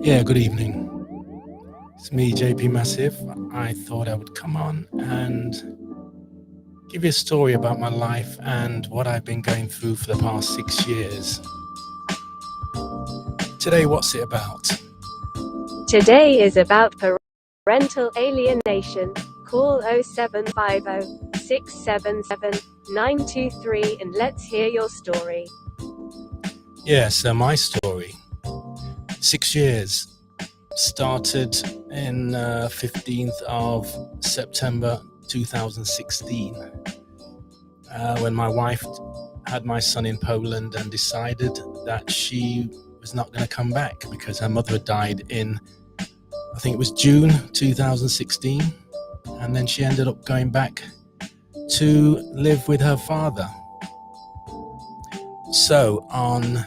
Yeah, good evening. It's me, JP Massive. I thought I would come on and give you a story about my life and what I've been going through for the past 6 years. Today, what's it about? Today is about parental alienation. Call 0750 677 923 and let's hear your story. Yeah, so my story. 6 years. Started in 15th of September 2016 when my wife had my son in Poland and decided that she was not going to come back because her mother had died in, I think it was June 2016, and then she ended up going back to live with her father. So on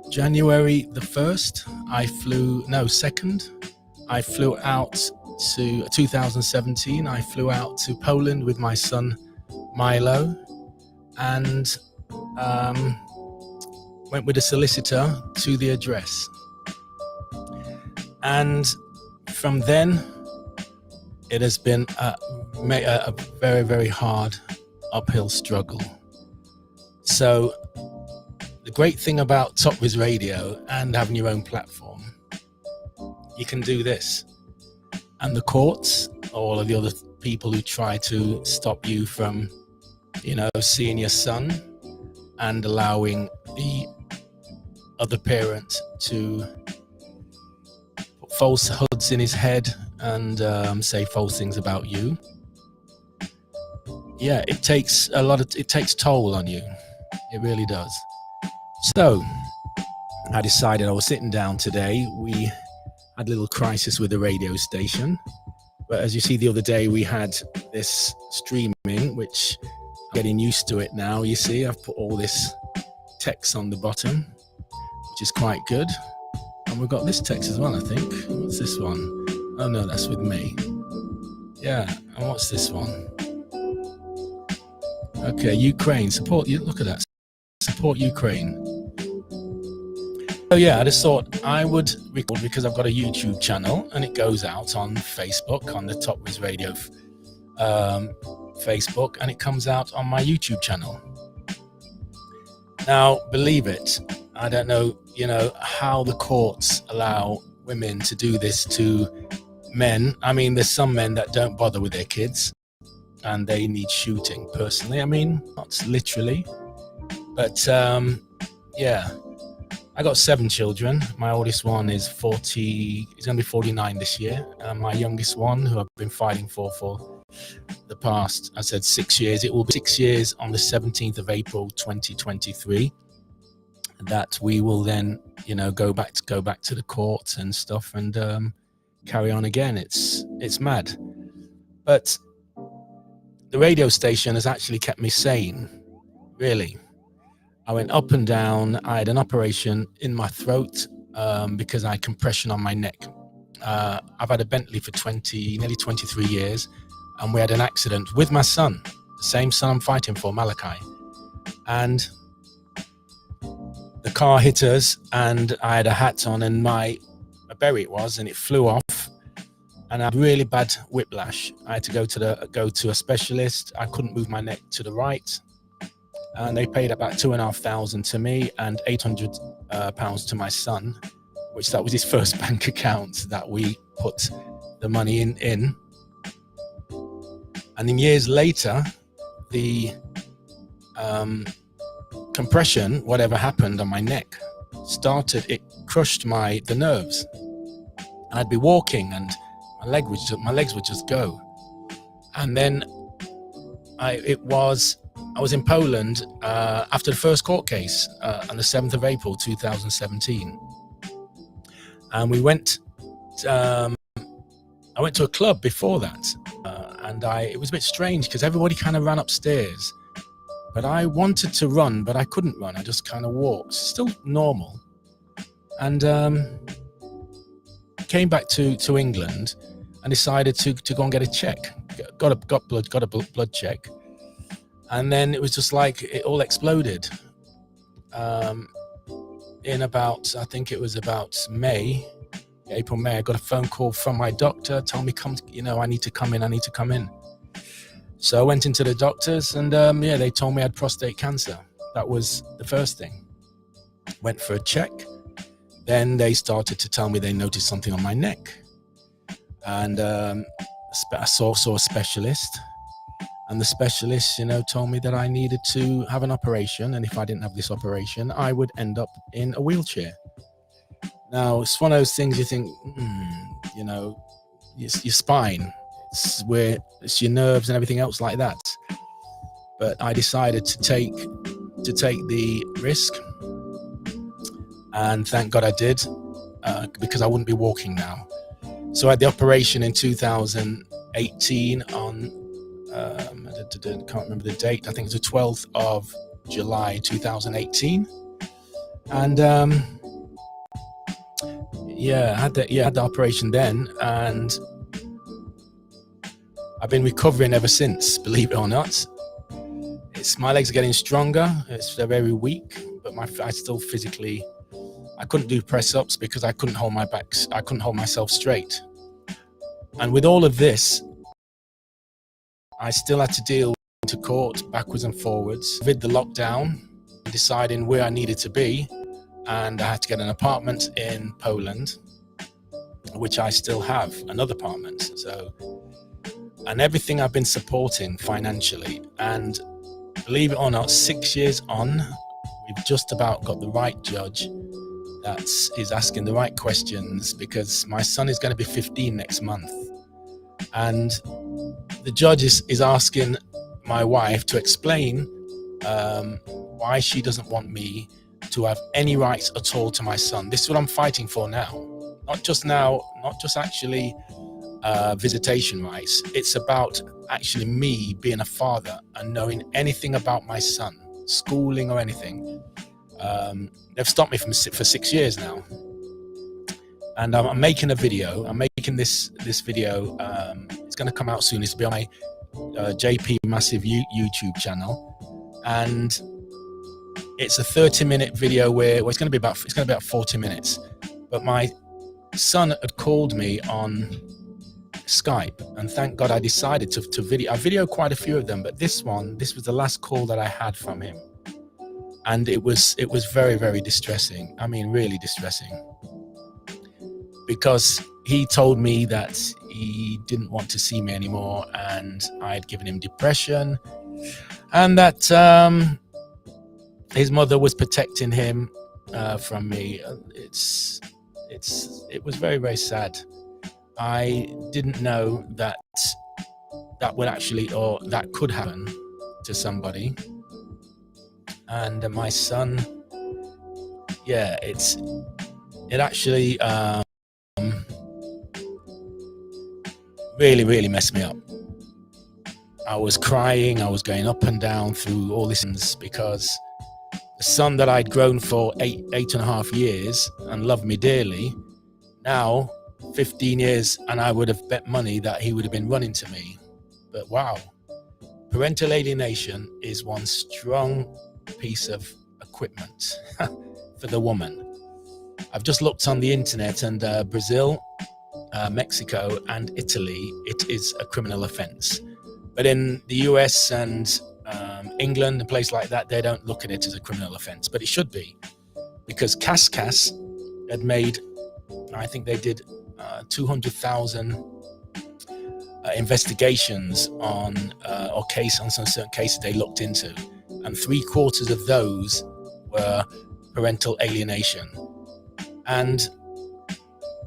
January the 1st, 2nd, I flew out to 2017. I flew out to Poland with my son Milo and went with a solicitor to the address. And from then, it has been a very, very hard uphill struggle. So the great thing about Rizz Radio and having your own platform, you can do this. And the courts, all of the other people who try to stop you from, seeing your son and allowing the other parent to put falsehoods in his head and say false things about you. Yeah, it takes toll on you. It really does. So I decided I was sitting down today. We had a little crisis with the radio station. But as you see, the other day we had this streaming, which I'm getting used to it now. You see, I've put all this text on the bottom, which is quite good. And we've got this text as well, I think. What's this one? Oh no, that's with me. Yeah, and what's this one? Okay, Ukraine, support you. Look at that. Support Ukraine. So yeah, I just thought I would record because I've got a YouTube channel and it goes out on Facebook, on the Rizz Radio Facebook, and it comes out on my YouTube channel. Now, believe it, I don't know, how the courts allow women to do this to men. I mean, there's some men that don't bother with their kids and they need shooting personally. I mean, not literally, but yeah. I got 7 children. My oldest one is 40, he's going to be 49 this year. And my youngest one, who I've been fighting for the past, 6 years. It will be 6 years on the 17th of April, 2023. That we will then, go back to the courts and stuff and carry on again. It's mad. But the radio station has actually kept me sane, really. I went up and down. I had an operation in my throat because I had compression on my neck. I've had a Bentley for nearly 23 years, and we had an accident with my son, the same son I'm fighting for, Malachi. And the car hit us, and I had a hat on, and my berry it was, and it flew off, and I had really bad whiplash. I had to go to a specialist. I couldn't move my neck to the right. And they paid about $2,500 to me and £800 to my son, which that was his first bank account that we put the money in. And then years later, the compression, whatever happened on my neck, it crushed the nerves. And I'd be walking and my legs would just go. And then I was in Poland after the first court case on the 7th of April, 2017. And we went, I went to a club before that. And it was a bit strange because everybody kind of ran upstairs. But I wanted to run, but I couldn't run. I just kind of walked, still normal. And came back to England and decided to go and get a check. Got a blood check. And then it was just like it all exploded. in about, I think it was about April, May, I got a phone call from my doctor, told me, I need to come in. So I went into the doctors and they told me I had prostate cancer. That was the first thing. Went for a check. Then they started to tell me they noticed something on my neck. And I saw a specialist. And the specialist, told me that I needed to have an operation. And if I didn't have this operation, I would end up in a wheelchair. Now, it's one of those things you think, your spine, it's your nerves and everything else like that. But I decided to take the risk. And thank God I did, because I wouldn't be walking now. So I had the operation in 2018 on, I can't remember the date. I think it's the 12th of July 2018. And I had the operation then, and I've been recovering ever since, believe it or not. My legs are getting stronger. They're very weak, but I still physically, I couldn't do press-ups because I couldn't hold myself straight. And with all of this, I still had to deal to court backwards and forwards with the lockdown, deciding where I needed to be, and I had to get an apartment in Poland, which I still have, another apartment. And everything I've been supporting financially, and believe it or not, 6 years on, we've just about got the right judge that is asking the right questions, because my son is going to be 15 next month. And the judge is asking my wife to explain why she doesn't want me to have any rights at all to my son. This is what I'm fighting for now. Not just actually visitation rights. It's about actually me being a father and knowing anything about my son, schooling or anything. They've stopped me for 6 years now. And I'm making a video. I'm making this video. It's going to come out soon. It's going to be on my JP Massive YouTube channel, and it's a 30-minute video where it's going to be about 40 minutes. But my son had called me on Skype, and thank God I decided to video. I videoed quite a few of them, but this was the last call that I had from him, and it was very, very distressing. I mean, really distressing. Because he told me that he didn't want to see me anymore, and I had given him depression, and that his mother was protecting him from me. It was very, very sad. I didn't know that would actually, or that could happen to somebody. And my son, it actually really, really messed me up. I was crying. I was going up and down through all this because the son that I'd grown for eight and a half years and loved me dearly, now 15 years, and I would have bet money that he would have been running to me. But wow, parental alienation is one strong piece of equipment for the woman. I've just looked on the internet, and Brazil, Mexico and Italy, it is a criminal offense. But in the US and England and places like that, they don't look at it as a criminal offense, but it should be, because Cascas had made, I think they did 200,000 investigations on some certain cases they looked into, and 3/4 of those were parental alienation. And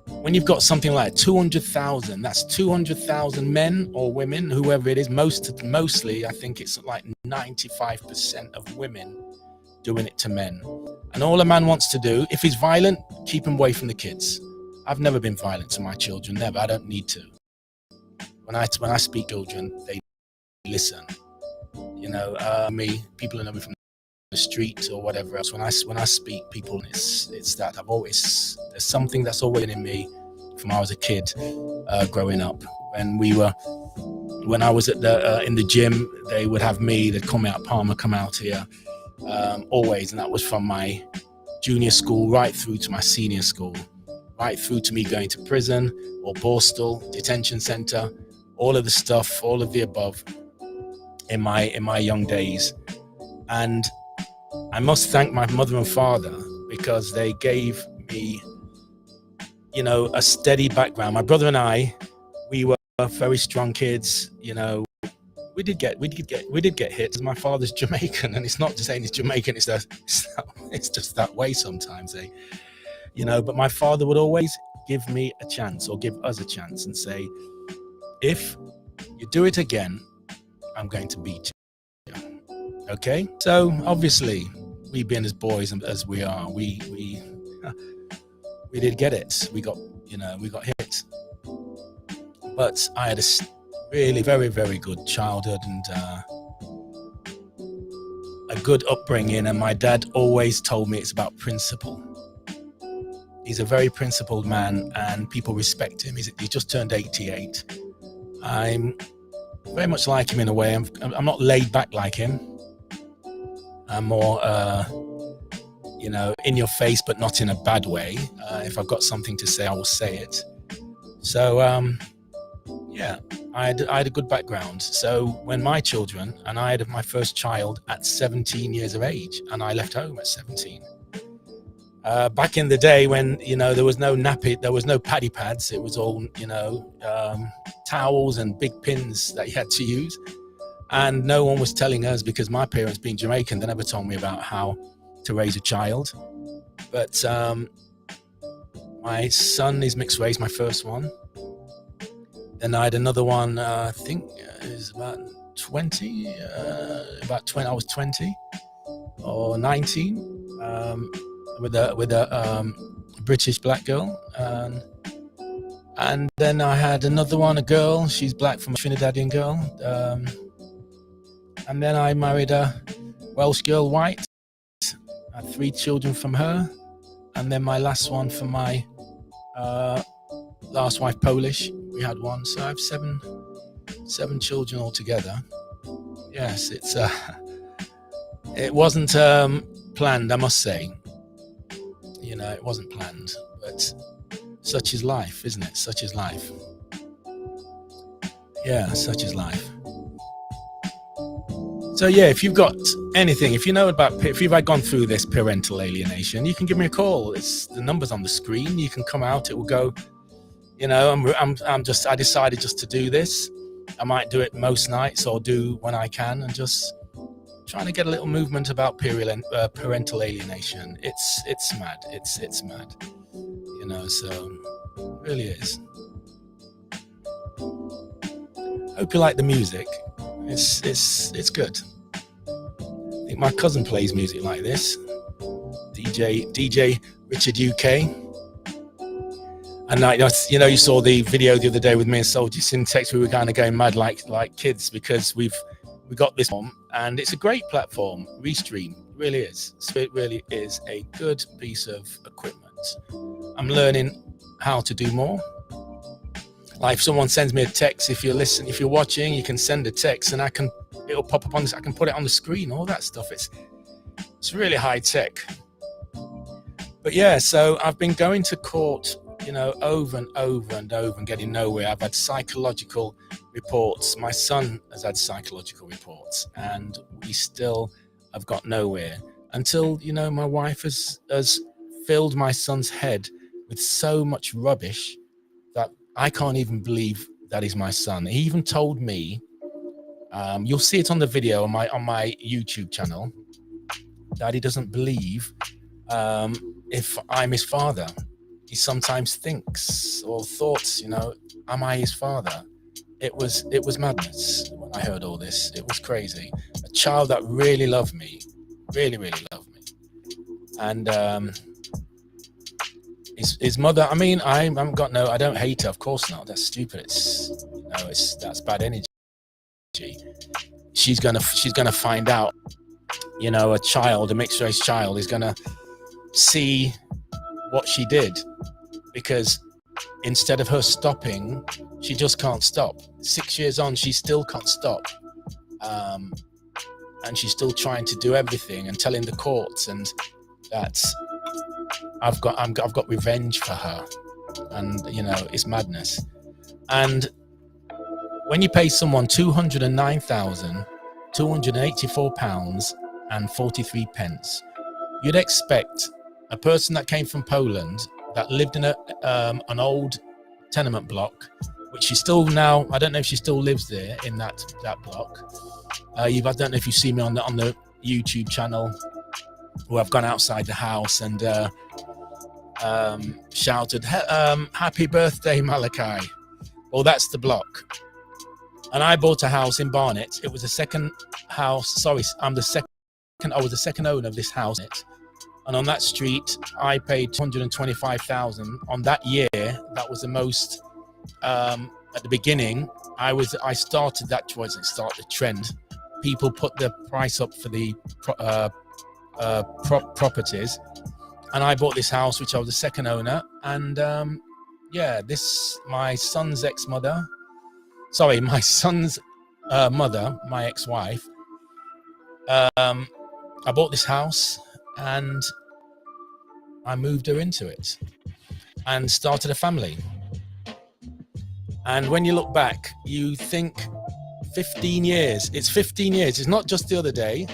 when you've got something like 200,000, that's 200,000 men or women, whoever it is, mostly I think it's like 95% of women doing it to men. And all a man wants to do, if he's violent, keep him away from the kids. I've never been violent to my children, never. I don't need to. When I speak to children, they listen. People know me from the street or whatever else. When I speak, people, it's that there's something that's always in me from when I was a kid, growing up. When I was in the gym, they'd call me out, Palmer, come out here, always, and that was from my junior school right through to my senior school, right through to me going to prison or Borstal detention center, all of the stuff, all of the above in my young days. And I must thank my mother and father, because they gave me, you know, a steady background. My brother and I, we were very strong kids. You know, we did get hit. My father's Jamaican, and it's not just saying he's Jamaican, it's just that way sometimes, you know. But my father would always give me a chance, or give us a chance, and say, if you do it again, I'm going to beat you. Okay? So obviously, we being as boys as we are, we did get it. We got hit. But I had a really very, very good childhood and a good upbringing, and my dad always told me it's about principle. He's a very principled man, and people respect him. He just turned 88. I'm very much like him in a way. I'm not laid back like him. I'm more, you know, in your face, but not in a bad way. If I've got something to say, I will say it. So, yeah, I had a good background. So when my children, and I had my first child at 17 years of age, and I left home at 17. Back in the day when, you know, there was no nappy, there was no paddy pads. It was all, you know, towels and big pins that you had to use. And no one was telling us, because my parents being Jamaican, they never told me about how to raise a child. But my son is mixed race, my first one. Then I had another one, I think it was about 20, I was 20 or 19, with a British black girl. And then I had another one, a girl, she's black, from a Trinidadian girl. And then I married a Welsh girl, white. I had 3 children from her. And then my last one from my last wife, Polish. We had 1. So I have 7 children altogether. Yes, it wasn't planned, I must say. You know, it wasn't planned, but such is life, isn't it? Such is life. Yeah, such is life. So yeah, if you've got anything, if you know about, if you've gone through this parental alienation, you can give me a call. It's the number's on the screen. You can come out. It will go. You know, I decided just to do this. I might do it most nights, or do when I can, and just trying to get a little movement about parental alienation. It's mad. It's mad. You know, so it really is. Hope you like the music. It's good. I think my cousin plays music like this. DJ Richard UK. And you know, you saw the video the other day with me and Soldier Syntax. We were kind of going mad like kids, because we got this on, and it's a great platform. Restream really is. So it really is a good piece of equipment. I'm learning how to do more. Like if someone sends me a text, if you're watching, you can send a text, and it'll pop up on this. I can put it on the screen. All that stuff. It's really high tech. But yeah, so I've been going to court, you know, over and over and over and getting nowhere. I've had psychological reports. My son has had psychological reports, and we still have got nowhere until, you know, my wife has filled my son's head with so much rubbish that I can't even believe that is my son. He even told me, you'll see it on the video on my YouTube channel, that he doesn't believe if I'm his father. He sometimes thinks or thoughts, you know, am I his father? It was madness when I heard all this. It was crazy. A child that really loved me, really, really loved me. And his mother, I mean, I don't hate her, of course not. That's stupid. That's bad energy. She's gonna find out, you know, a mixed race child is gonna see what she did, because instead of her stopping, she just can't stop. 6 years on, she still can't stop, and she's still trying to do everything and telling the courts and that I've got revenge for her, and you know, it's madness. And when you pay someone £209,284.43, you'd expect a person that came from Poland, that lived in an old tenement block, which she still now, I don't know if she still lives there in that block. I don't know if you see me on the YouTube channel, where I've gone outside the house and shouted, "Happy birthday, Malachi." Well, that's the block. And I bought a house in Barnet. It was a second house. Sorry, I was the second owner of this house. And on that street, I paid $225,000 on that year. That was the most. At the beginning, I started that towards the trend. People put the price up for the properties, and I bought this house, which I was the second owner. And my son's mother, my ex-wife. I bought this house and I moved her into it and started a family. And when you look back, you think 15 years. It's 15 years. It's not just the other day.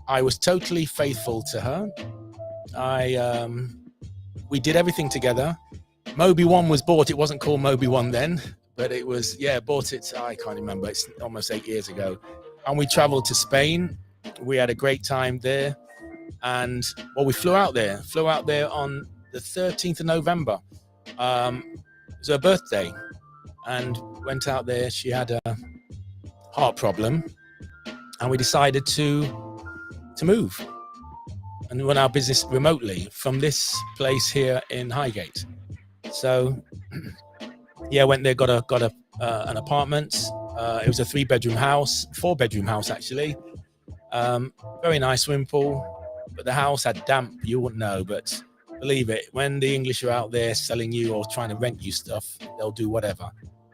I was totally faithful to her. We did everything together. Moby 1 was bought. It wasn't called Moby 1 then, but it was, bought it. I can't remember. It's almost 8 years ago. And we traveled to Spain. We had a great time there. And, we flew out there on the 13th of November. It was her birthday. And went out there. She had a heart problem. And we decided to move and run our business remotely from this place here in Highgate. So, went there, got an apartment. It was a 4-bedroom house actually. Very nice swimming pool, but the house had damp. You wouldn't know, but believe it, when the English are out there selling you or trying to rent you stuff, they'll do whatever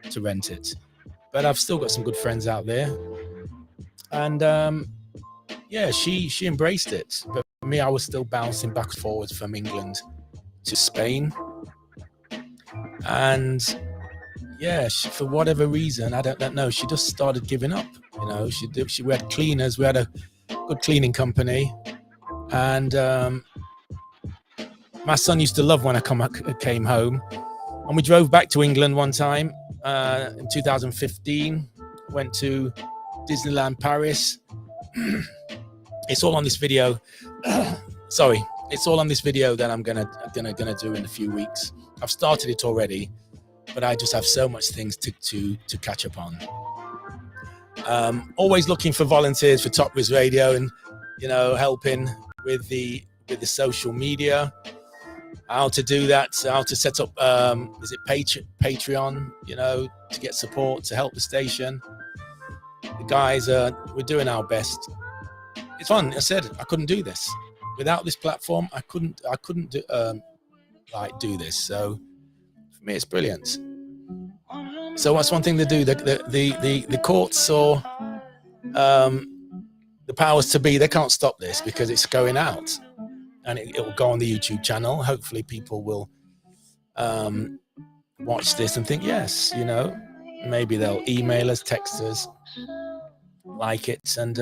to rent it. But I've still got some good friends out there, and she embraced it. But for me, I was still bouncing back and forwards from England to Spain. And for whatever reason, I don't know, she just started giving up. You know, we had cleaners, we had a good cleaning company, and my son used to love when I came home. And we drove back to England one time in 2015, went to Disneyland Paris. It's all on this video. It's all on this video that I'm gonna do in a few weeks. I've started it already, but I just have so much things to catch up on. Always looking for volunteers for Top Rizz Radio, and helping with the social media, how to do that, how to set up is it Patreon, to get support, to help the station. The guys we're doing our best. It's fun. I said I couldn't do this without this platform. I couldn't do this. So for me, it's brilliant. So what's one thing to do? The courts or the powers to be, they can't stop this because it's going out, and it will go on the YouTube channel. Hopefully, people will watch this and think, yes, maybe they'll email us, text us, like it, and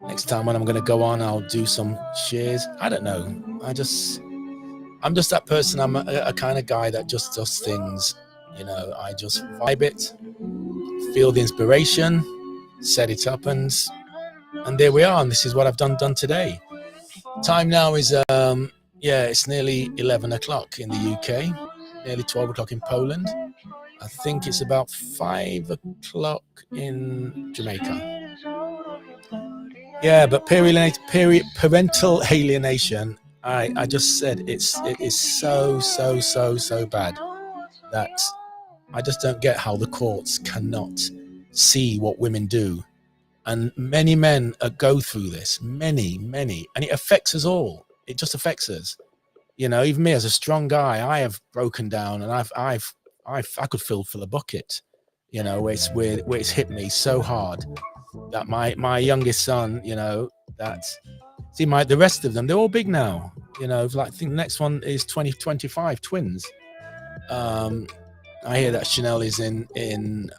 next time when I'm going to go on, I'll do some shares. I don't know. I'm just that person. I'm a kind of guy that just does things. I just vibe it, feel the inspiration, set it up, and there we are. And this is what I've done today. Time now is it's nearly 11 o'clock in the UK, nearly 12 o'clock in Poland. I think it's about 5 o'clock in Jamaica. Yeah, but parental alienation, I just said it is so bad that I just don't get how the courts cannot see what women do. And many men go through this, many, and it affects us all. It just affects us. Even me as a strong guy, I have broken down, and I could fill a bucket, where it's hit me so hard that my youngest son, that See, the rest of them, they're all big now. You know, like I think the next one is 2025 twins. I hear that Chanel is in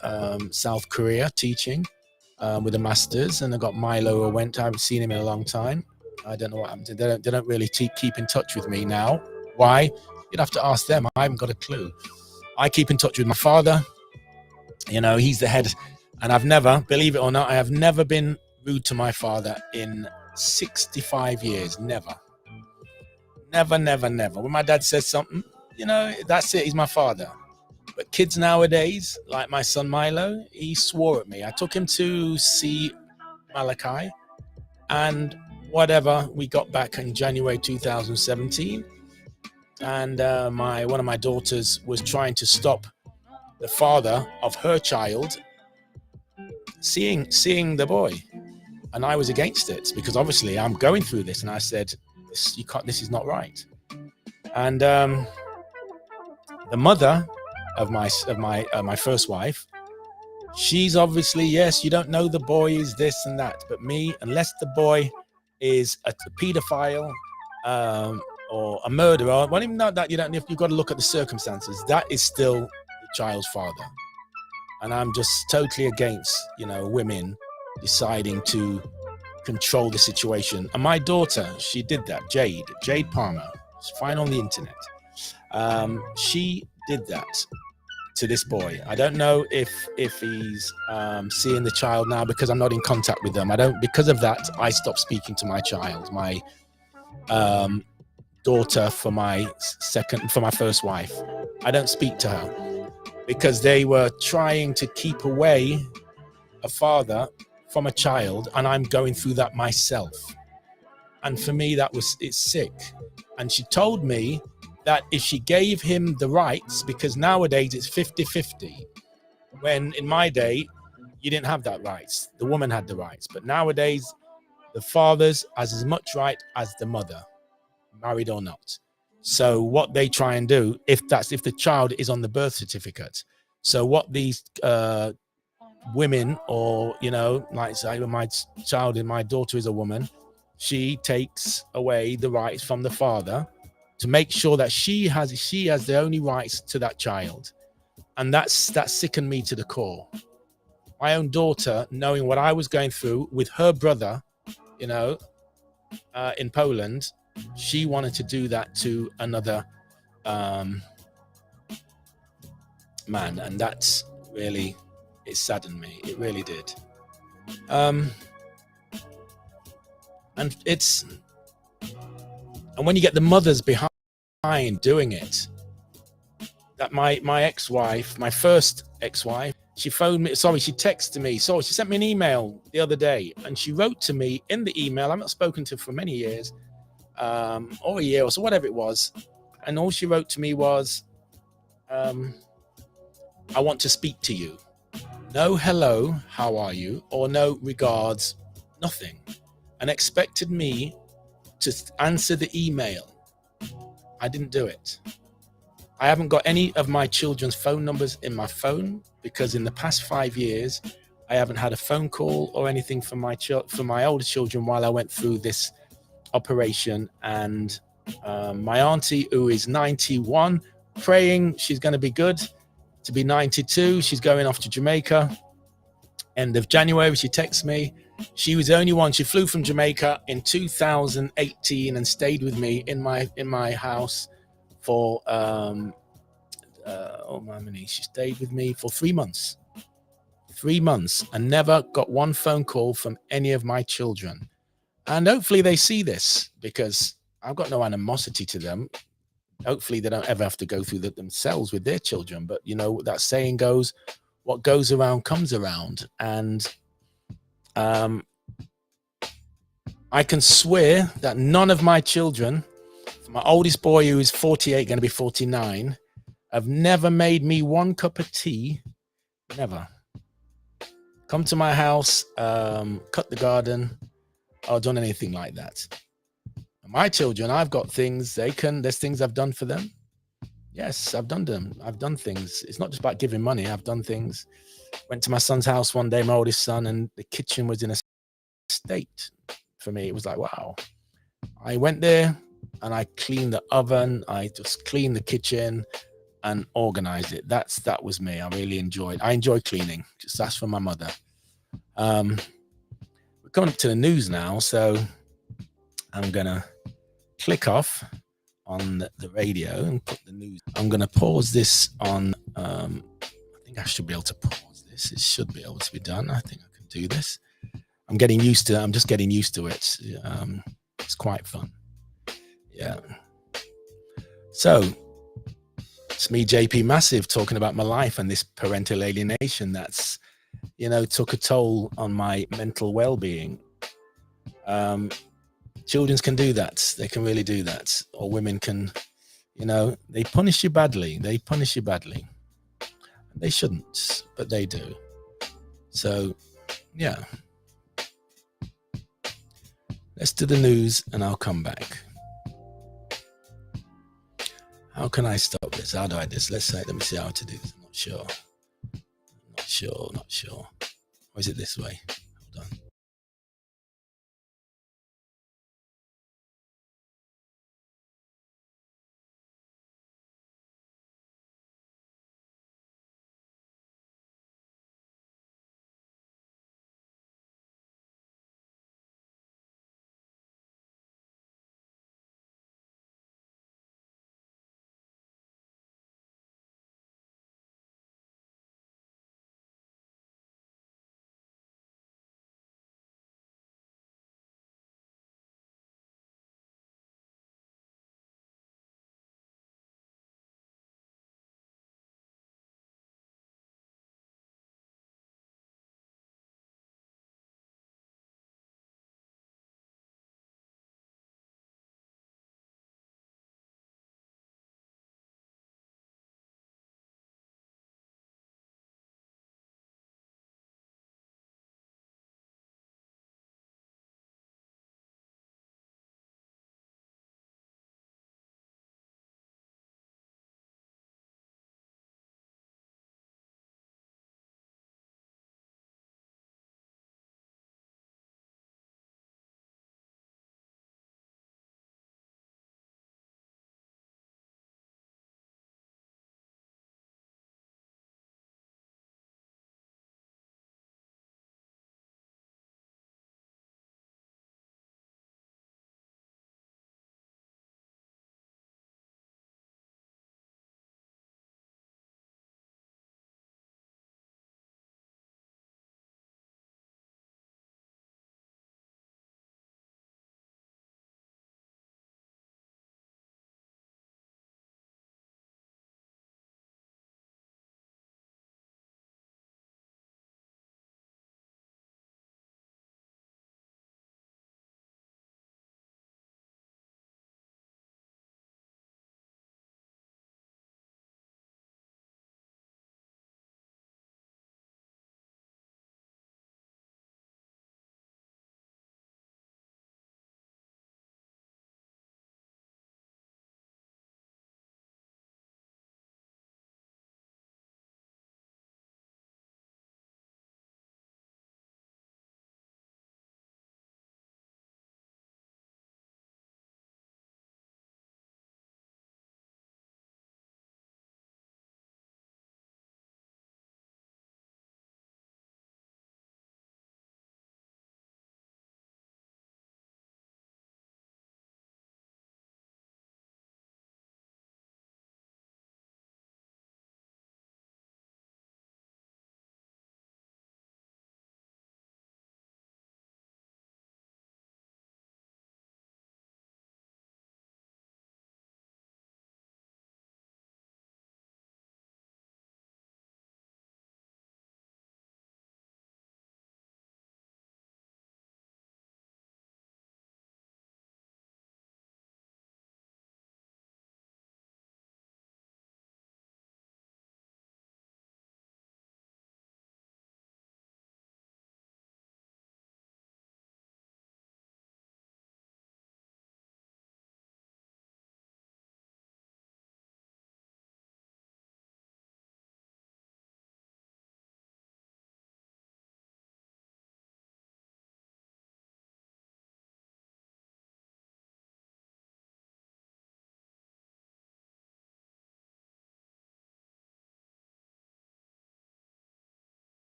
South Korea teaching with a master's, and I got Milo who went. I haven't seen him in a long time. I don't know what happened. They don't really keep in touch with me now. Why? You'd have to ask them. I haven't got a clue. I keep in touch with my father. You know, he's the head, and I've never, believe it or not, I have never been rude to my father in 65 years. Never. When my dad says something, you know, that's it. He's my father. But kids nowadays, like my son Milo, he swore at me. I took him to see Malachi, and whatever, we got back in January 2017, and one of my daughters was trying to stop the father of her child seeing the boy, and I was against it because obviously I'm going through this, and I said, this is not right. And the mother of my first wife, she's obviously, yes, you don't know the boy is this and that, but me, unless the boy is a pedophile or a murderer, well, even not that, you've got to look at the circumstances. That is still the child's father. And I'm just totally against, you know, women deciding to control the situation. And my daughter, she did that. Jade Palmer, she's fine on the internet. She did that to this boy. I don't know if he's seeing the child now because I'm not in contact with them. Because of that, I stopped speaking to my child, my daughter for my first wife. I don't speak to her because they were trying to keep away a father from a child, and I'm going through that myself. And for me, it's sick. And she told me that if she gave him the rights, because nowadays it's 50-50, when in my day, you didn't have that rights. The woman had the rights. But nowadays, the father's has as much right as the mother, married or not. So what they try and do, if the child is on the birth certificate. So what these women, or, you know, like say my daughter is a woman, she takes away the rights from the father to make sure that she has the only rights to that child. And that sickened me to the core. My own daughter, knowing what I was going through with her brother, you know, in Poland, she wanted to do that to another man, and that's really, it saddened me. It really did. And when you get the mothers behind doing it, that my ex-wife, my first ex-wife, she phoned me, she texted me, she sent me an email the other day, and she wrote to me in the email, I've not spoken to her for many years, or a year or so, whatever it was, and all she wrote to me was, I want to speak to you. No hello, how are you? Or no regards, nothing. And expected me to answer the email. I didn't do it. I haven't got any of my children's phone numbers in my phone because in the past 5 years, I haven't had a phone call or anything from my older children while I went through this operation. And my auntie, who is 91, praying she's going to be good to be 92. She's going off to Jamaica. End of January, she texts me. She was the only one. She flew from Jamaica in 2018 and stayed with me in my house for she stayed with me for 3 months. 3 months, and never got one phone call from any of my children. And hopefully they see this, because I've got no animosity to them. Hopefully they don't ever have to go through that themselves with their children. But you know, that saying goes, what goes around comes around. And I can swear that none of my children, my oldest boy, who is 48, going to be 49, have never made me one cup of tea. Never. Come to my house, cut the garden, or done anything like that. My children, I've got things there's things I've done for them. Yes, I've done them. I've done things. It's not just about giving money. I've done things. Went to my son's house one day, my oldest son, and the kitchen was in a state. for me. It was like, wow. I went there and I cleaned the oven. I just cleaned the kitchen and organized it. That was me. I really enjoy cleaning. Just ask for my mother. We're coming up to the news now, so I'm gonna click off on the radio and put the news. I'm gonna pause this on. I think I should be able to pause this. It should be able to be done. I think I can do this. I'm just getting used to it. It's quite fun. Yeah. So it's me, JP Massive, talking about my life and this parental alienation that's, took a toll on my mental well-being. Children can do that. They can really do that. Or women can, they punish you badly. They shouldn't, but they do. So, yeah. Let's do the news and I'll come back. How can I stop this? How do I do this? Let me see how to do this. I'm not sure. Or is it this way? Hold on.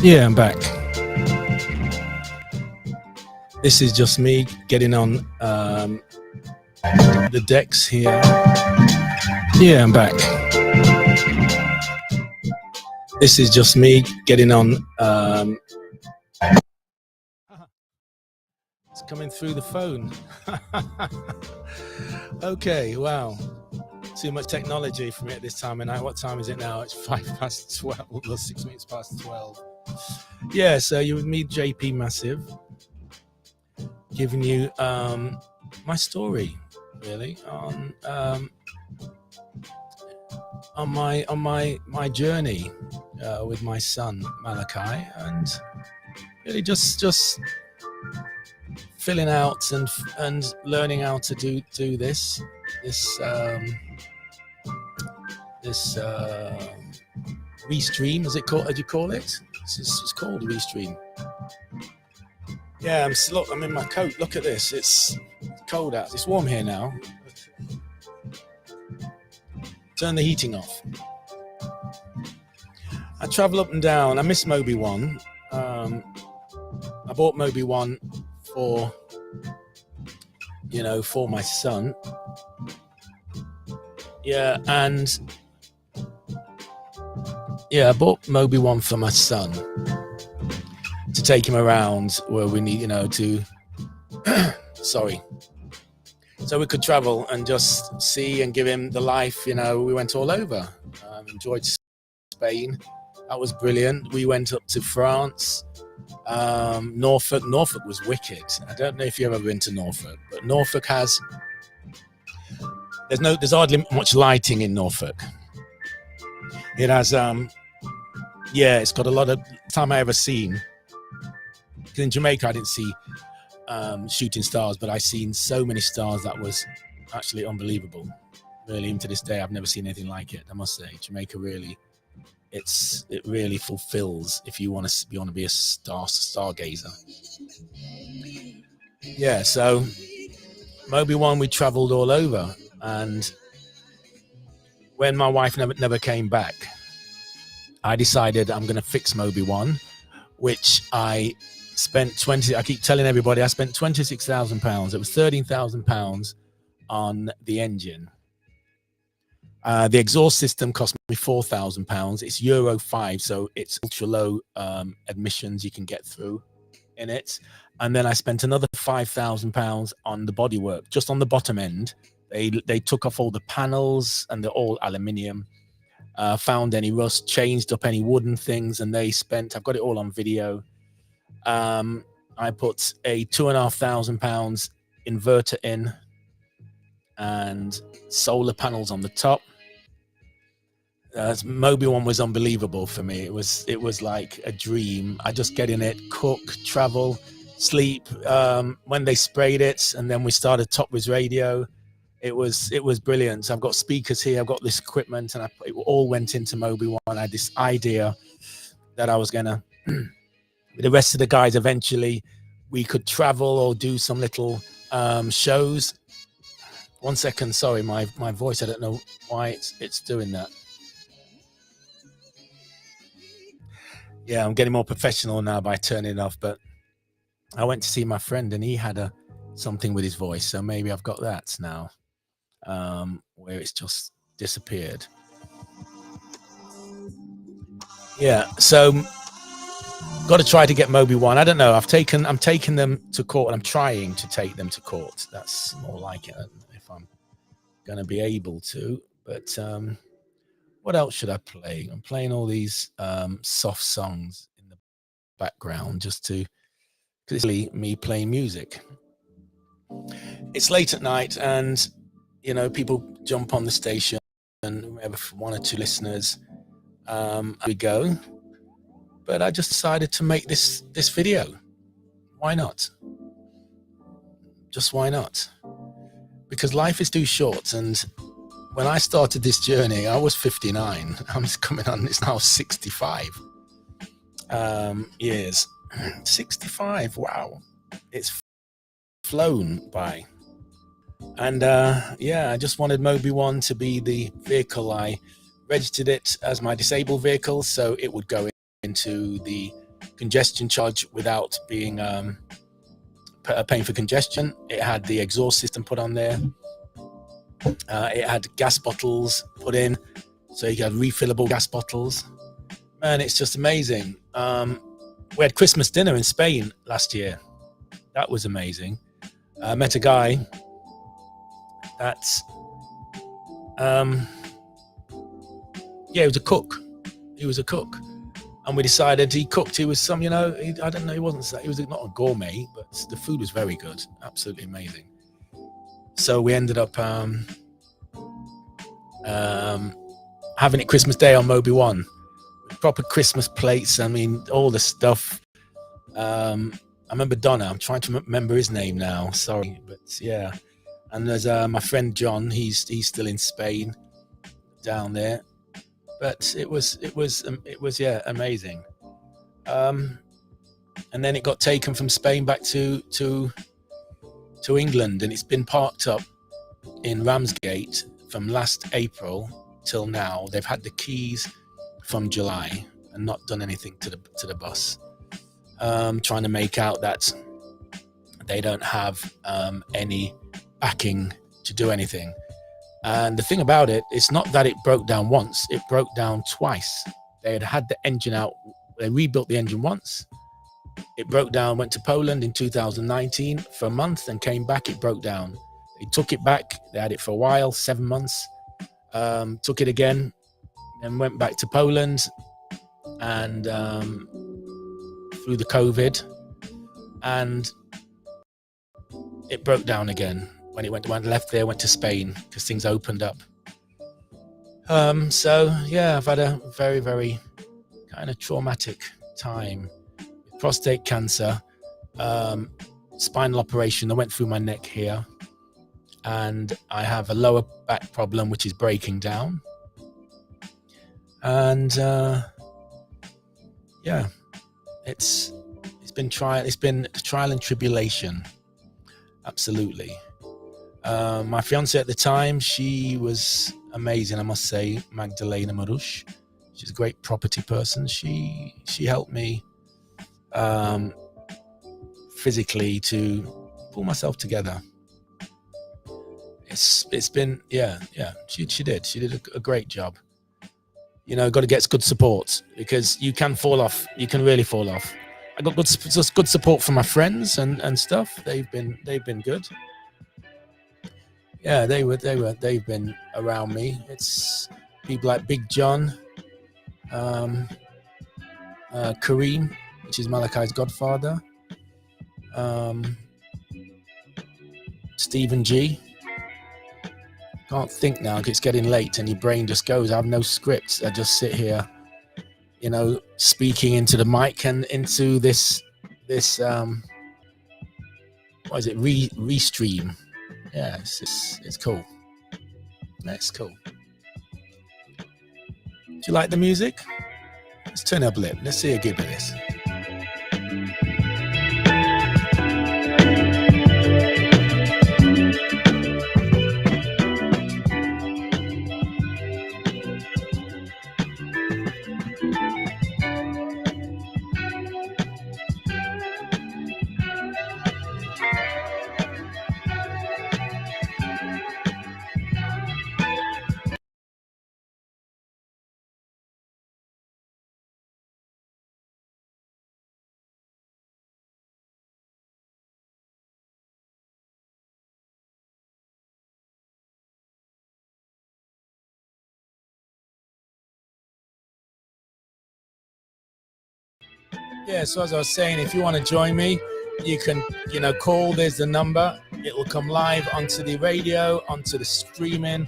Yeah, I'm back. This is just me getting on the decks here. Yeah, I'm back. This is just me getting on. It's coming through the phone. Okay, wow. Too much technology for me at this time of night. What time is it now? It's 12, or 6 minutes past 12. Yeah, so you're with me, JP Massive, giving you my story, really, on my journey with my son Malachi, and really just filling out and learning how to do this Restream, as you call it. It's called Restream. Yeah, I'm in my coat. Look at this. It's cold out. It's warm here now. Turn the heating off. I travel up and down. I miss Moby One. I bought Moby One for my son. Yeah, and I bought Moby One for my son to take him around where we need, to sorry. So we could travel and just see and give him the life, we went all over. Enjoyed Spain. That was brilliant. We went up to France. Norfolk was wicked. I don't know if you've ever been to Norfolk, but Norfolk has, there's hardly much lighting in Norfolk. It has, it's got a lot of time I ever seen. In Jamaica, I didn't see shooting stars, but I seen so many stars that was actually unbelievable. Really, even to this day, I've never seen anything like it. I must say, Jamaica really, it really fulfills if you want to be a stargazer. Yeah, so Moby One, we travelled all over, and when my wife never came back, I decided I'm going to fix Moby One, which I spent I keep telling everybody, I spent £26,000. It was £13,000 on the engine. The exhaust system cost me £4,000. It's Euro 5, so it's ultra low emissions you can get through in it. And then I spent another £5,000 on the bodywork, just on the bottom end. They took off all the panels, and they're all aluminium. Found any rust, changed up any wooden things, and I've got it all on video. I put a £2,500 inverter in and solar panels on the top. Moby One was unbelievable for me. It was like a dream. I just get in it, cook, travel, sleep. When they sprayed it, and then we started Rizz Radio. It was brilliant. I've got speakers here. I've got this equipment, and it all went into Moby One. I had this idea that I was gonna. With the rest of the guys, eventually, we could travel or do some little shows. 1 second, sorry, my voice. I don't know why it's doing that. Yeah, I'm getting more professional now by turning it off. But I went to see my friend, and he had something with his voice, so maybe I've got that now, where it's just disappeared. Yeah, so got to try to get Moby One. I don't know. I'm taking them to court. I'm trying to take them to court. That's more like it. I don't know if I'm going to be able to. But what else should I play? I'm playing all these soft songs in the background just to, because it's me playing music. It's late at night, and people jump on the station, and we have one or two listeners. We go. But I just decided to make this video. Why not? Just why not? Because life is too short. And when I started this journey, I was 59. I'm coming on, it's now 65 years. 65, wow. It's flown by. And I just wanted Moby One to be the vehicle. I registered it as my disabled vehicle, so it would go into the congestion charge without being paying for congestion. It had the exhaust system put on there. It had gas bottles put in, so you had refillable gas bottles. Man, it's just amazing. We had Christmas dinner in Spain last year. That was amazing. I met a guy that's he was a cook. And we decided he cooked. He was some, I don't know, he was not a gourmet, but the food was very good. Absolutely amazing. So we ended up having it Christmas Day on Moby One. Proper Christmas plates. I mean, all the stuff. I remember Donna. I'm trying to remember his name now. Sorry, but yeah. And there's my friend John. He's still in Spain, down there. But it was amazing. And then it got taken from Spain back to England, and it's been parked up in Ramsgate from last April till now. They've had the keys from July and not done anything to the bus. Trying to make out that they don't have any backing to do anything. And the thing about it, it's not that it broke down once, it broke down twice. They had the engine out, they rebuilt the engine once. It broke down, went to Poland in 2019 for a month and came back, it broke down. They took it back, they had it for a while, 7 months, took it again, and went back to Poland and through the COVID, and it broke down again. When it went left there, went to Spain because things opened up. So yeah, I've had a very, very kind of traumatic time. Prostate cancer, spinal operation that went through my neck here, and I have a lower back problem which is breaking down. And yeah, it's been trial and tribulation, absolutely. My fiance at the time, she was amazing, I must say, Magdalena Marush. She's a great property person. She helped me physically to pull myself together. It's been she did a great job. Got to get good support, because you can fall off. You can really fall off. I got good support from my friends and stuff. They've been good. Yeah, they've been around me. It's people like Big John, Kareem, which is Malachi's godfather, Stephen G. Can't think now because it's getting late and your brain just goes. I have no scripts. I just sit here, speaking into the mic and into this what is it? Restream. Yeah, it's cool. That's cool. Do you like the music? Let's turn up a bit. Let's see a gig of this. Yeah, so as I was saying, if you want to join me, you can, call. There's the number. It will come live onto the radio, onto the streaming.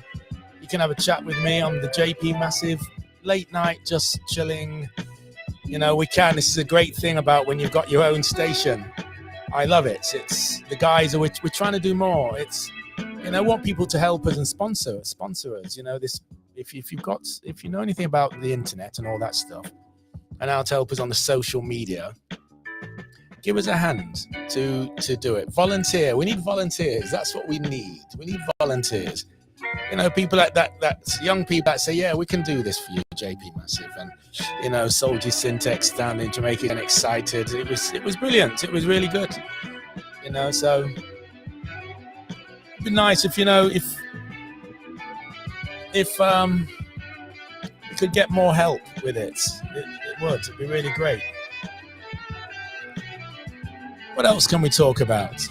You can have a chat with me on the JP Massive late night, just chilling. We can. This is a great thing about when you've got your own station. I love it. It's the guys. We're trying to do more. It's, I want people to help us and sponsor us. This, if you know anything about the internet and all that stuff, and how to help us on the social media, give us a hand to do it. Volunteer. We need volunteers. That's what we need. We need volunteers. people that young people that say, yeah, we can do this for you, JP Massive, and Soldier Syntax down in Jamaica and excited. It was brilliant. It was really good. So it'd be nice if we could get more help with it. It would. It'd be really great. What else can we talk about?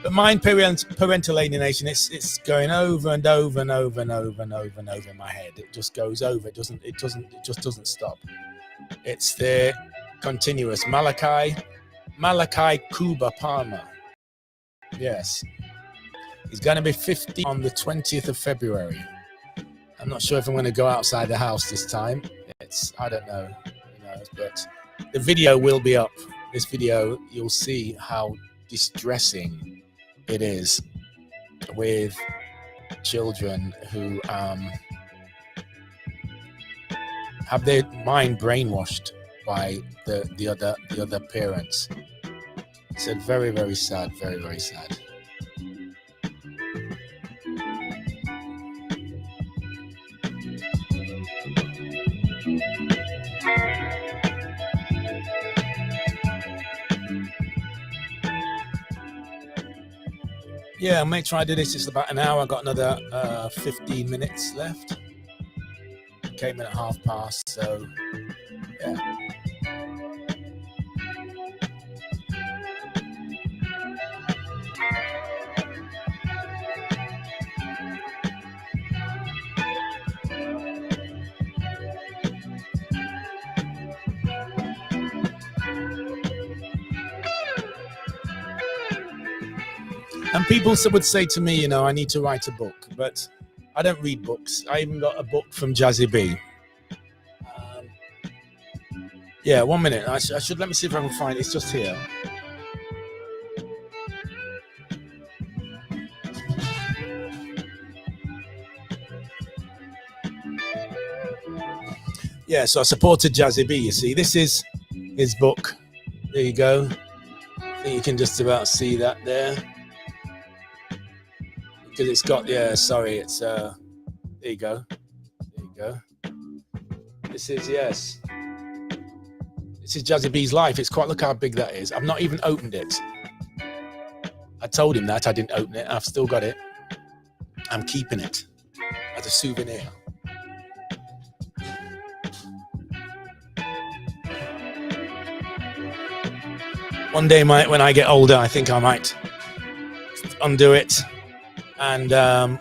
But mind parental alienation, it's going over and over and over and over and over and over in my head. It just goes over. It just doesn't stop. It's the continuous Malachi Kuba Palmer. Yes. He's going to be 50 on the 20th of February. I'm not sure if I'm going to go outside the house this time. I don't know, but the video will be up. This video, you'll see how distressing it is with children who have their mind brainwashed by the other parents. It's very, very sad, very, very sad. Yeah, I'll make sure I do this. It's about an hour. I've got another 15 minutes left. Came in at past, so yeah. And people would say to me, I need to write a book, but I don't read books. I even got a book from Jazzy B. Yeah, 1 minute. I should let me see if I can find it. It's just here. Yeah, so I supported Jazzy B, you see. This is his book. There you go. I think you can just about see that there. Because it's got, it's, there you go. There you go. This is Jazzy B's life. It's quite, look how big that is. I've not even opened it. I told him that I didn't open it. I've still got it. I'm keeping it as a souvenir. One day, when I get older, I think I might undo it and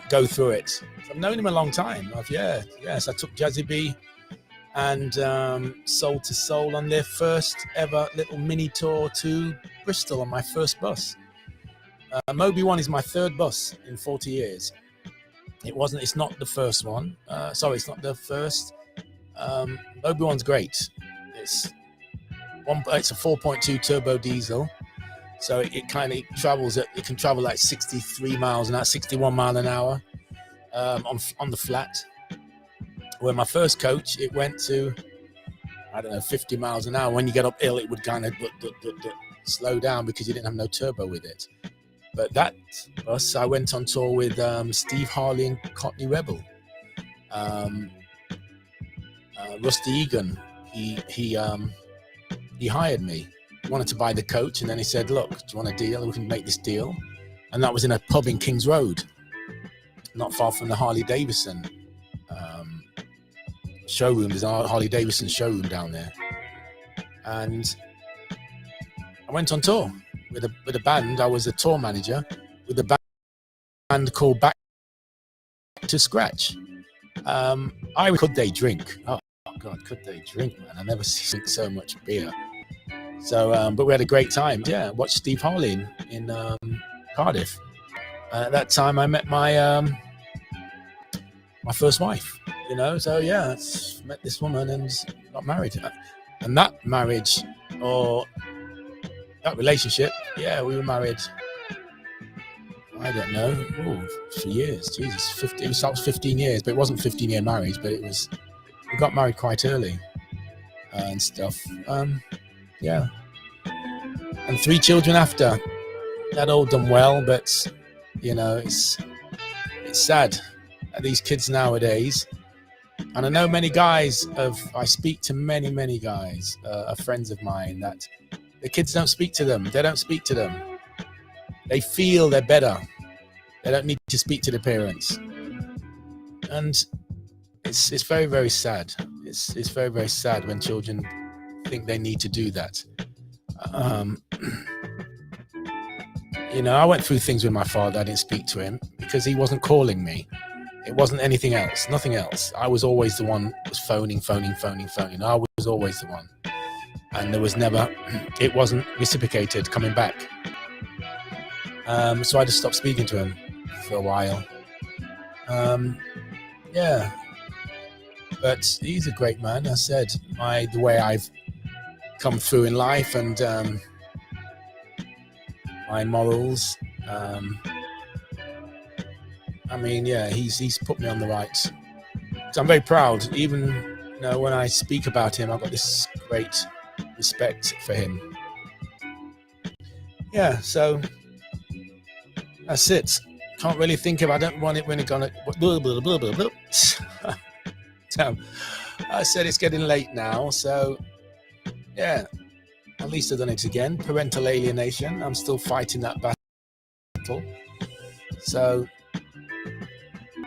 go through it. I've known him a long time. I took Jazzy B and Soul to Soul on their first ever little mini tour to Bristol on my first bus. Moby One is my third bus in 40 years. It's not the first one. It's not the first. Moby One's great. It's a 4.2 turbo diesel. So it kind of travels it can travel like 63 miles an hour, 61 mile an hour on the flat. Where my first coach, it went to, 50 miles an hour. When you get uphill, it would kind of slow down because you didn't have no turbo with it. But that bus, I went on tour with Steve Harley and Cockney Rebel. Rusty Egan, he hired me. He wanted to buy the coach, and then he said, look, do you want a deal? We can make this deal. And that was in a pub in Kings Road, not far from the Harley Davidson showroom. There's a Harley Davidson showroom down there. And I went on tour with a band. I was a tour manager with a band called Back to Scratch. Could they drink? Oh God, could they drink, man? I never seen so much beer. So, but we had a great time. Yeah, watched Steve Harley in Cardiff. At that time, I met my first wife. So yeah, met this woman and got married. And that marriage or that relationship, yeah, we were married. I don't know, for years. Jesus, it was 15 years, but it wasn't 15-year marriage. But we got married quite early and stuff. Yeah, and 3 children after. That all done well, but it's sad. these kids nowadays. And I know many guys I speak to many guys, are friends of mine, that the kids don't speak to them. They don't speak to them. They feel they're better. They don't need to speak to the parents. And it's very, very sad. It's very, very sad when children think they need to do that. You know, I went through things with my father. I didn't speak to him because he wasn't calling me. It wasn't anything else, nothing else. I was always the one who was phoning. I was always the one. And there was never, it wasn't reciprocated coming back. So I just stopped speaking to him for a while. Yeah. But he's a great man. I said, the way I've come through in life and my morals, I mean, yeah, he's put me on the right. So I'm very proud. Even, you know, when I speak about him, I've got this great respect for him. Yeah, so that's it. Can't really think of. I don't want it when it's gonna. Damn. I said it's getting late now, so yeah. At least I've done it again. Parental alienation. I'm still fighting that battle. So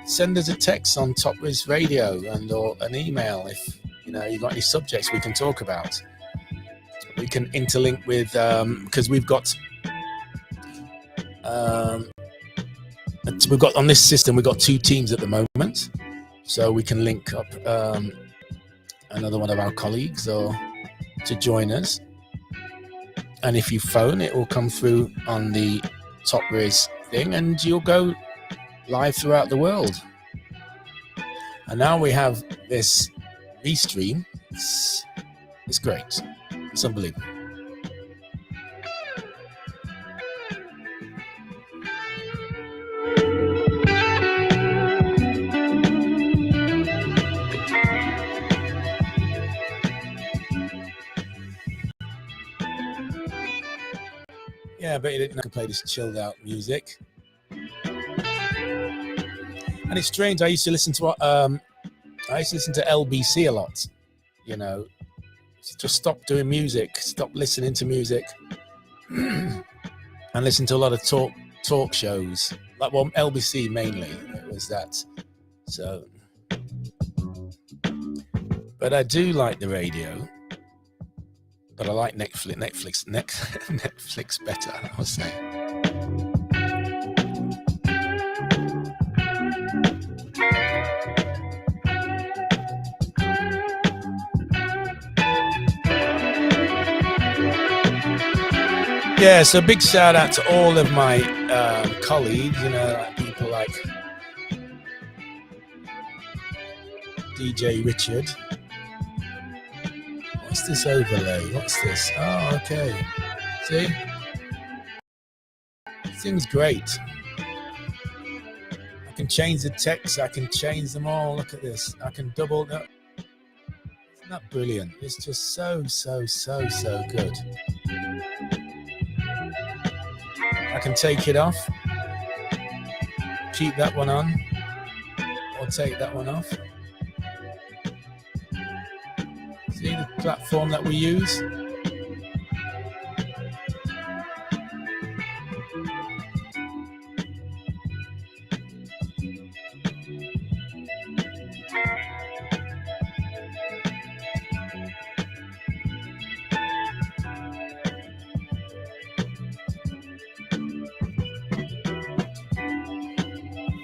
send us a text on Top Rizz Radio or an email if you know you've got any subjects we can talk about. We can interlink with because we've got on this system we've got 2 teams at the moment, so we can link up another one of our colleagues or to join us. And if you phone, it will come through on the Top Rizz thing, and you'll go live throughout the world. And now we have this Restream. It's great. It's unbelievable. Yeah, but you didn't play this chilled out music. And it's strange. I used to listen to LBC a lot. You know, just stop doing music, stop listening to music, and listen to a lot of talk shows. Like, well, LBC mainly. It was that. So, but I do like the radio. But I like Netflix better, I would say. Yeah, so big shout out to all of my colleagues, you know, like people like DJ Richard. What's this overlay? What's this? Oh, okay. See? Thing's great. I can change the text. I can change them all. Look at this. I can double that. Isn't that brilliant? It's just so good. I can take it off. Keep that one on. Or take that one off. See the platform that we use?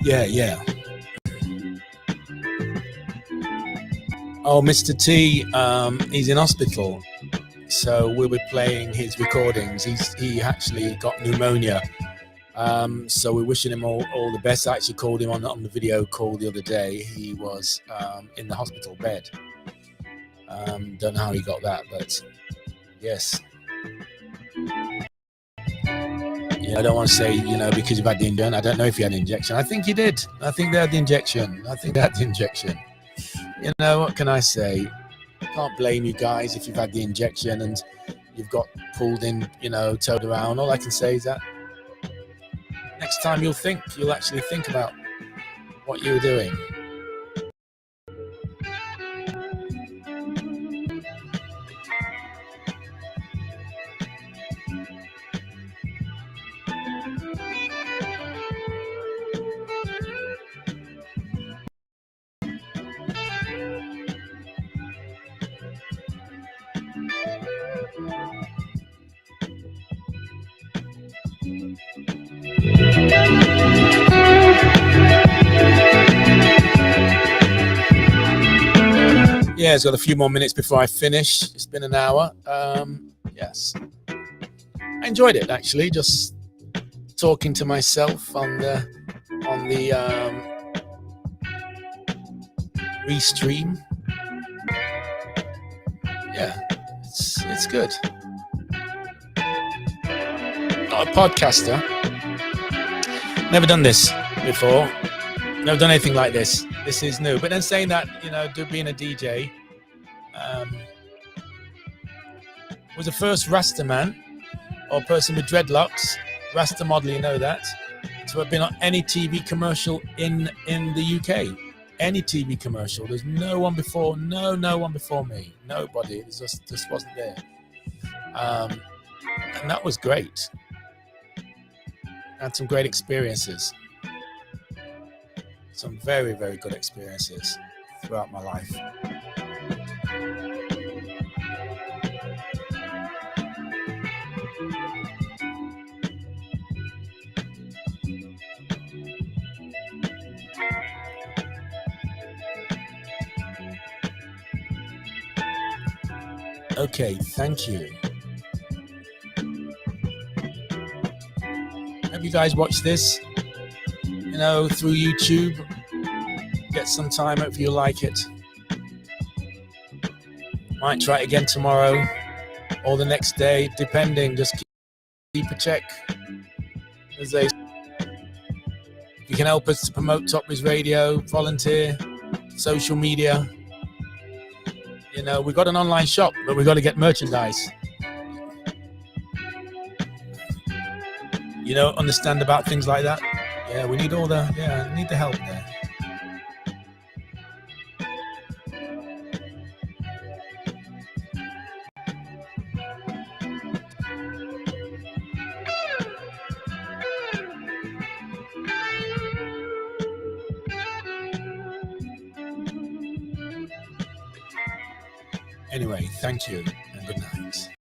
Yeah. Oh, Mr. T, he's in hospital, so we'll be playing his recordings. He actually got pneumonia, so we're wishing him all the best. I actually called him on the video call the other day. He was in the hospital bed. Don't know how he got that, but yes. Yeah, I don't want to say, you know, because you've had the injection. I don't know if you had the injection. I think you did. I think they had the injection. You know, what can I say? Can't blame you guys if you've had the injection and you've got pulled in, you know, towed around. All I can say is that next time you'll actually think about what you were doing. Yeah, it's got a few more minutes before I finish. It's been an hour. Yes, I enjoyed it actually. Just talking to myself on the Restream. Yeah, it's good. Not a podcaster. Never done this before. Never done anything like this. This is new. But then saying that, being a DJ, was the first Rasta man or person with dreadlocks, Rasta model, you know that, to have been on any TV commercial in the UK. Any TV commercial. There's no one before. No one before me. Nobody. It just wasn't there. And that was great. Had some great experiences. Some very, very good experiences throughout my life. Okay, thank you. Have you guys watched this? Through YouTube. Get some time, hope you like it. Might try it again tomorrow or the next day, depending. Just keep a check. If you can help us to promote Rizz Radio, volunteer, social media. We've got an online shop, but we've got to get merchandise. Understand about things like that? Yeah, we need need the help there. Anyway, thank you and good night.